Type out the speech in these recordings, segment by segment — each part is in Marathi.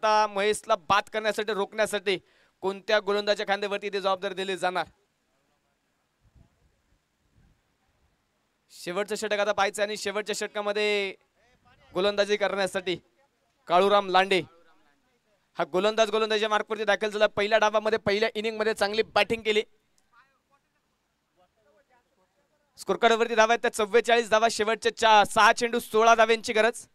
आता महेशला बाद करण्यासाठी रोखण्यासाठी कोणत्या गोलंदाजाच्या खांद्यावरती ते जबाबदारी दिली जाणार. शेवटचं षटक आता पाहायचं आणि शेवटच्या षटकामध्ये गोलंदाजी करण्यासाठी काळूराम लांडे हा गोलंदाजीच्या मार्कवरती दाखल झाला. पहिल्या डावामध्ये पहिल्या इनिंग मध्ये चांगली बॅटिंग केली. स्कोर कार्डवरती धावा आहेत 44 धावा. शेवटच्या 6 चेंडू 16 धाव्यांची गरज.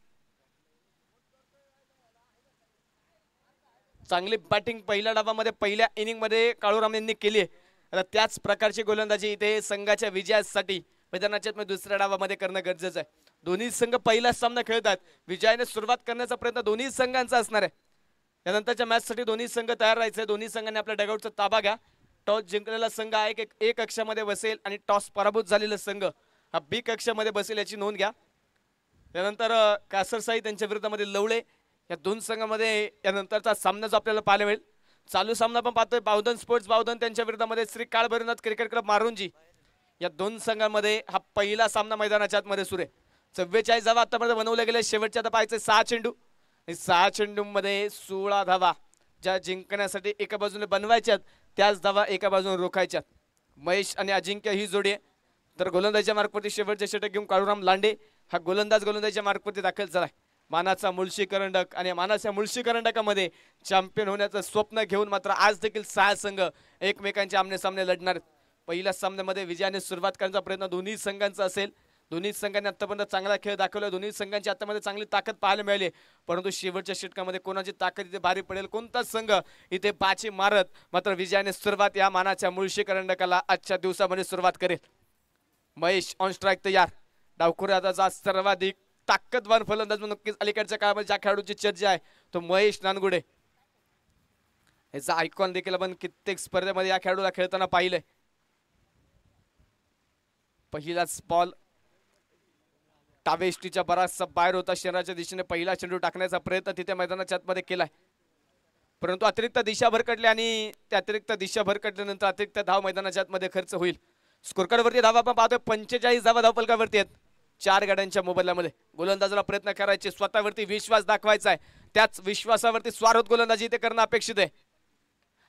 चांगली बॅटिंग पहिल्या डावामध्ये पहिल्या इनिंग मध्ये काळूराम यांनी केली. आता त्याच प्रकारची गोलंदाजी इथे संघाच्या विजयासाठी मैदानाच्या दुसऱ्या डावामध्ये करणं गरजेचं आहे. दोन्ही संघ पहिला सामना खेळतात. विजयाने सुरुवात करण्याचा प्रयत्न दोन्ही संघांचा असणार आहे. यानंतरच्या मॅच साठी दोन्ही संघ तयार राहायचे. दोन्ही संघांनी आपल्या डगआउटचा ताबा घ्या. टॉस जिंकलेला संघ एक कक्षामध्ये बसेल आणि टॉस पराभूत झालेला संघ हा बी कक्षामध्ये बसेल याची नोंद घ्या. यानंतर कासरसाई त्यांच्या विरोधामध्ये लवळे या दोन संघांमध्ये यानंतरचा सामना जो आपल्याला पाहायला मिळेल. चालू सामना पण पाहतोय बावधन स्पोर्ट्स बावधन त्यांच्या विरोधामध्ये श्री काळभैरवनाथ क्रिकेट क्लब मारुंजी या दोन संघांमध्ये हा पहिला सामना मैदानाच्या आतमध्ये सुरू आहे. 44 धावा आतापर्यंत बनवले गेले. शेवटच्या आता पाहायचे 6 चेंडू. 6 चेंडूमध्ये 16 धावा ज्या जिंकण्यासाठी एका बाजूने बनवायच्यात त्याच धावा एका बाजूने रोखायच्यात. महेश आणि अजिंक्य ही जोडी आहे. तर गोलंदाजीच्या मार्कवरती शेवटचे षटक घेऊन काळूराम लांडे हा गोलंदाजीच्या मार्कवरती दाखल झालाय. मानाचा मुळशी करंडक आणि मानाच्या मुळशी करंडकामध्ये चॅम्पियन होण्याचं स्वप्न घेऊन मात्र आज देखील 6 संघ एकमेकांचे आमने सामने लढणार आहेत. पहिल्या सामन्यामध्ये विजयाने सुरुवात करण्याचा प्रयत्न दोन्ही संघांचा असेल. दोन्ही संघांनी आतापर्यंत चांगला खेळ दाखवला. दोन्ही संघांची आतामध्ये चांगली ताकद पाहायला मिळाली. परंतु शेवटच्या षटकामध्ये कोणाची ताकद इथे भारी पडेल कोणता संघ इथे बाची मारत मात्र विजयाने सुरुवात या मानाच्या मुळशी करंडकाला आजच्या दिवसामध्ये सुरुवात करेल. महेश ऑन स्ट्राईक तयार. डावखुऱ्याचा सर्वाधिक ताकदवान फलंदाज नक्कीच अलीकडच्या काळामध्ये ज्या खेळाडूची चर्चा आहे तो महेश नानगुडे. याचा आयकॉन देखील आपण कित्येक स्पर्धेमध्ये या खेळाडूला खेळताना पाहिलंय. पहिलाच बॉल टावेष्टीच्या बराचसा बाहेर होता. शरीराच्या दिशेने पहिला चेंडू टाकण्याचा प्रयत्न तिथे मैदानाच्या आतमध्ये केलाय. परंतु अतिरिक्त दिशा भरकटली आणि त्या अतिरिक्त दिशा भरकटल्यानंतर अतिरिक्त धाव मैदानाच्या आतमध्ये खर्च होईल. स्कोर कार्डवरती धावा आपण पाहतोय 45 धावा धावफलकावरती आहेत 4 गाड्यांच्या मोबदल्यामध्ये. गोलंदाजाला प्रयत्न करायचे स्वतःवरती विश्वास दाखवायचा आहे. त्याच विश्वासावरती स्वारत गोलंदाजी इथे करणं अपेक्षित आहे.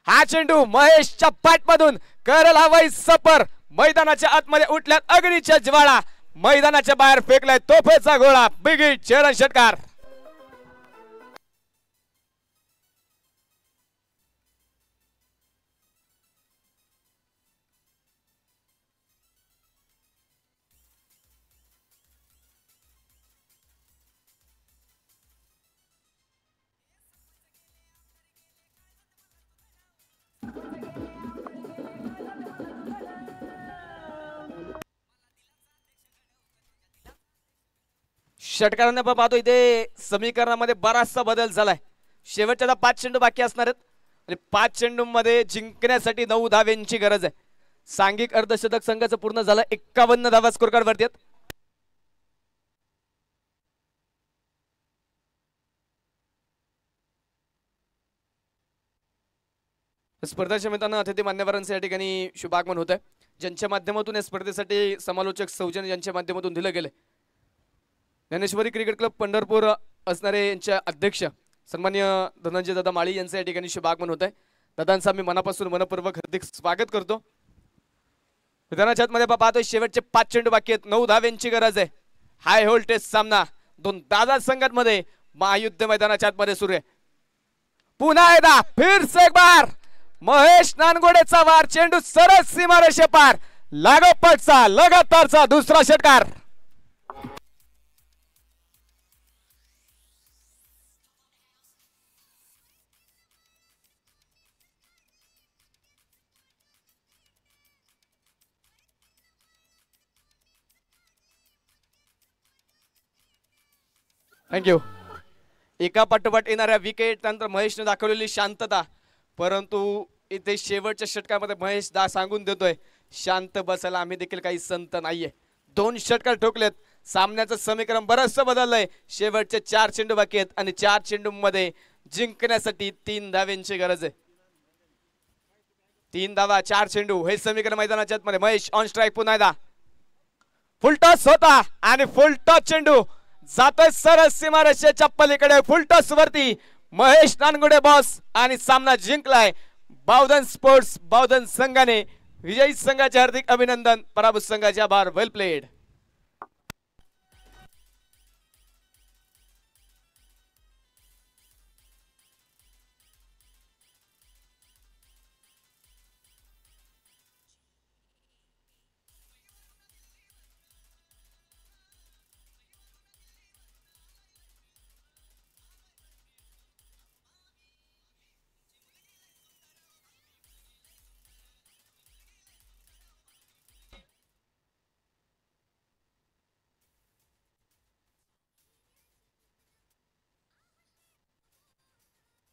हा चेंडू महेशच्या पाठमधून करेल हवाई सफर. मैदानाच्या आतमध्ये उठल्यात अग्नीच्या ज्वाळा. मैदानाच्या बाहेर फेकलाय तोफेचा गोळा. बिग हिट चेहरा षटकार. षटकारांना आपण पाहतो इथे समीकरणामध्ये बराचसा बदल झालाय. शेवटच्या 5 चेंडू बाकी असणार आहेत आणि 5 चेंडूंमध्ये जिंकण्यासाठी 9 धाव्यांची गरज आहे. सांघिक अर्धशतक संघाचं पूर्ण झालं. 51 धावा स्कोर कार्डवरती आहेत. स्पर्धेच्या मित्रांनो अतिथी मान्यवरांचे या ठिकाणी शुभागमन होत आहे. ज्यांच्या माध्यमातून या स्पर्धेसाठी समालोचक सौजन्य यांच्या माध्यमातून दिलं गेले. ज्ञानेश्वरी क्रिकेट क्लब पंढरपूर असणारे यांचे अध्यक्ष सन्माननीय धनंजय दादा माळी यांचे या ठिकाणी शुभागमन होत आहे. दादांचा मी मनापासून मनपूर्वक हार्दिक स्वागत करतो. मैदानाच्या आतमध्ये पाहतोय शेवटचे 5 चेंडू बाकी आहेत. 9 धाव्यांची गरज आहे. हाय व्होल्टेज सामना दोन दादा संघांमध्ये महायुद्ध मैदानाच्या आतमध्ये सुरू आहे. पुन्हा एकदा फिर से एक बार महेश नानगोडेचा वार. चेंडू सरळ सीमारेषे पार. लागोपाठचा लगातारचा दुसरा षटकार. थँक्यू. एका पाठोपाठ येणाऱ्या विकेट नंतर महेशने दाखवलेली शांतता. परंतु इथे शेवटच्या षटकामध्ये महेश सांगून देतोय शांत बसायला आम्ही देखील काही संत नाहीये. 2 षटकार ठोकलेत. सामन्याचं समीकरण बरंचसं बदललंय. शेवटचे 4 चेंडू बाकी आहेत आणि 4 चेंडूंमध्ये जिंकण्यासाठी 3 धाव्यांची गरज आहे. 3 धावा 4 चेंडू हे समीकरण मैदानाच्या आतमध्ये. Mahesh on strike. पुन्हा एकदा फुल टॉस होता आणि फुल टॉस चेंडू जातोय सरळ सीमारेषेच्या पलीकडे. फुल टॉस वरती महेश नानगुडे बॉस आणि सामना जिंकलाय बावधन स्पोर्ट्स बावधन संघाने. विजयी संघाचे हार्दिक अभिनंदन, पराभूत संघाचे आभार. वेल प्लेड.